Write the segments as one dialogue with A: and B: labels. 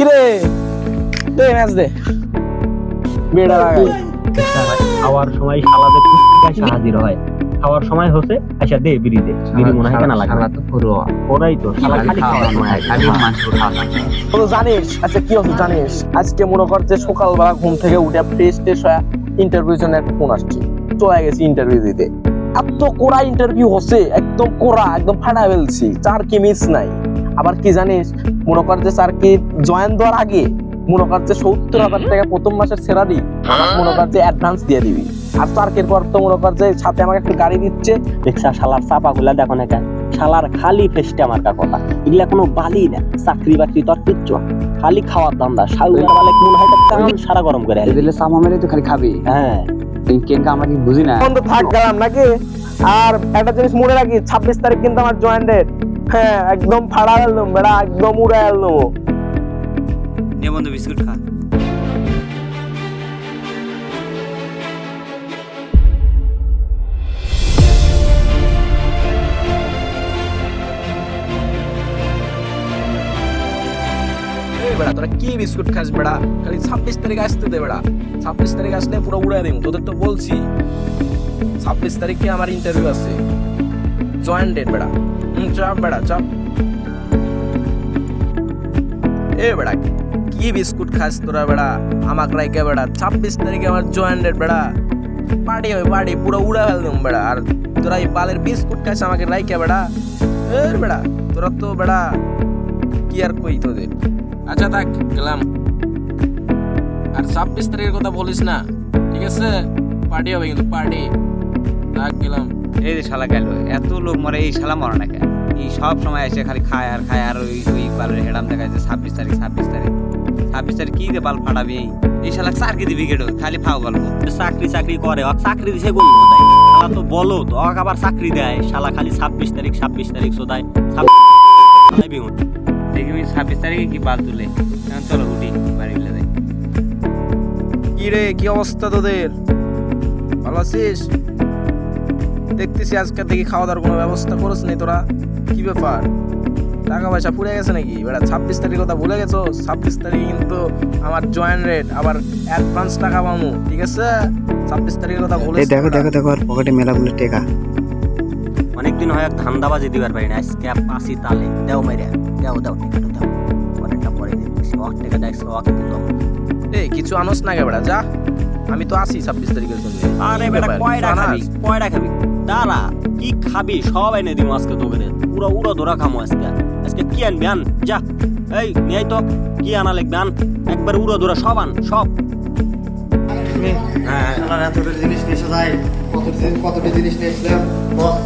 A: কিরে দে ম্যাচ দে বেড়া লাগাই
B: খাওয়ার সময় শালাদের কুস্তি হাজির হয়, খাওয়ার সময় হচ্ছে আচ্ছা দে বিড়ি দে, বিড়ি মনে হয় কেনা লাগে শালা তো পুরো ওরাই তো শালা খালি খাওয়ার সময় খালি মাংস খাওয়া।
A: তো জানিস আচ্ছা কি হচ্ছে জানিস, আজকে মনে কর যে সকালবেলা ঘুম থেকে উঠে ফ্রেশ ট্রেশ হয়ে ইন্টারভিউ জন্য একটা ফোন আসছে, চলে গেছি ইন্টারভিউ দিতে। এত কোরা ইন্টারভিউ হচ্ছে, একদম কোরা, একদম ফাটা ফেলছি, চার কি মিস নাই। আবার কি জানিস, মনে কর যে স্যার কি জয়েন দেওয়ার আগে মনে কর যে ৭০,০০০ টাকা প্রথম মাসের স্যালারি মনে কর যে অ্যাডভান্স দিয়ে দিবি। আর স্যারকের পর তো মনে কর যে সাথে আমাকে একটা গাড়ি দিচ্ছে।
B: দেখছা শালার চাপা গুলা দেখো না কেন, শালার খালি ফেস্টে আমার কথা, এগুলা কোনো বালি না, চাকরি বাকরি তোর কিচ্ছু, খালি খাওয়ার দান্দা। শালার বালে মনে হয় কান সারা গরম করে
C: দিলে সামা মেরে তো খালি খাবি।
B: হ্যাঁ
C: কেন আমরা কি বুঝি না,
A: এখন তো থাক গেলাম নাকি। আর একটা জিনিস মনে রাখি, ২৬ তারিখ কিন্তু আমার জয়েন ডেট। হ্যাঁ একদম ফাড়া গেলাম বেড়া, একদম উড়ে গেলাম।
D: নে বন্ধু বিস্কুট খা।
A: বেড়া তোরা কি বিস্কুট খাস বেড়া, খালি ২৬ তারিখ আসতে দে বেড়া। ২৬ তারিখ আসলে পুরো উড়ে দিম, তোদের তো বলছি ২৬ তারিখে আমার ইন্টারভিউ আছে, জয়েন ডেট বেড়া। চাপ বেড়া চাপ। এ বেড়া কি বিস্কুট খাস তোরা বেড়া, আমাকে রাইকে বেড়া ২৬ তারিখে আমার জয়েন ডেট বেড়া। পার্টি হবে পার্টি, পুরো উড়ে ফেল দিম বেড়া। আর তোরা এই বালের বিস্কুট খাস আমাকে রাইকে বেড়া। এর বেড়া তোরা তো বেড়া কি আর কই তোদের। আচ্ছা থাক গেলাম। আর ২৬ তারিখের কথা বলিস না, ঠিক আছে? পার্টি হবে কিন্তু পার্টি। থাক গেলাম।
D: এই যে শালা গেল, এত লোক মরে, এই শালা মরে না কেন? এই সব সময় এসে খালি খায় আর খায়, আর ওই বালের হেডাম দেখায় যে ২৬ তারিখ ২৬ তারিখ ২৬ তারিখ কি যে বাল ফাটাবি। এই শালা চাকরি দিবি কেটো, খালি ফাও গল্প।
B: চাকরি চাকরি করে, চাকরি দিছে কোন কোথায়? শালা তো বলো তো আবার চাকরি দেয়, শালা খালি ২৬ তারিখ ২৬ তারিখ সোদায়।
D: দেখি ২৬ তারিখে কি বাল তুলে। এখন চলো উঠি, বাড়ি মিলে যাই।
A: কি রে কি অবস্থা তোদের, ভালো আছিস? দেখতেছি আজকে থেকে খাওয়া দাওয়ার কোনো ব্যবস্থা করিস নি তোরা, কি ব্যাপার? টাকা পয়সা পুড়ে গেছে নাকি বেটা? ২৬ তারিখ কথা ভুলে গেছো? ২৬ তারিখ কিন্তু আমার জয়েন রেট, আবার অ্যাডভান্স টাকা পাবো, ঠিক আছে? ২৬ তারিখের কথা ভুলে
C: দেখো দেখো দেখো, আর পকেটে মেলা বলে টেকা।
B: অনেকদিন হয় ধান্দাবাজি দিবার পারি না, আজকে পাসি তালে দেও মেরে দেও দেও টিকাটা দাও, পরেরটা পরে দিচ্ছি। অক টিকা দেখছো ওকে দিল।
A: এই কিছু আনোস না গে বেটা, যা আমি তো আসি ২৬ তারিখের জন্য।
B: আরে বেটা কয়টা খাবি, কয়টা খাবি? দাঁড়া কি খাবি সব এনে দিব আজকে তোকে, পুরো উড়ো ধরা খামো আজকে। আজকে কি আনবি আন, যা এই নিয়ে তো কি আনা লাগবে আন, একবার উড়ো ধরা সব আন সব।
C: হ্যাঁ এতটা জিনিস নিয়ে এসে যায়, কতটা জিনিস নিয়ে এসলাম বস।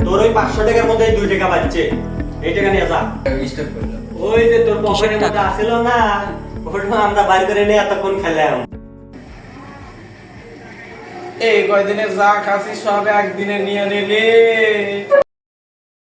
B: তোর ওই ৫০০ টাকার মধ্যে ২ টাকা বাঁচছে, এই টাকা নিয়ে যা। ওই যে তোর পকেটের মধ্যে আসিল না, ওটা আমরা বাইর করে নিয়ে এতক্ষণ খেলাম।
A: এই কয়দিনে যা খাসি সব একদিনে নিয়ে নিলি।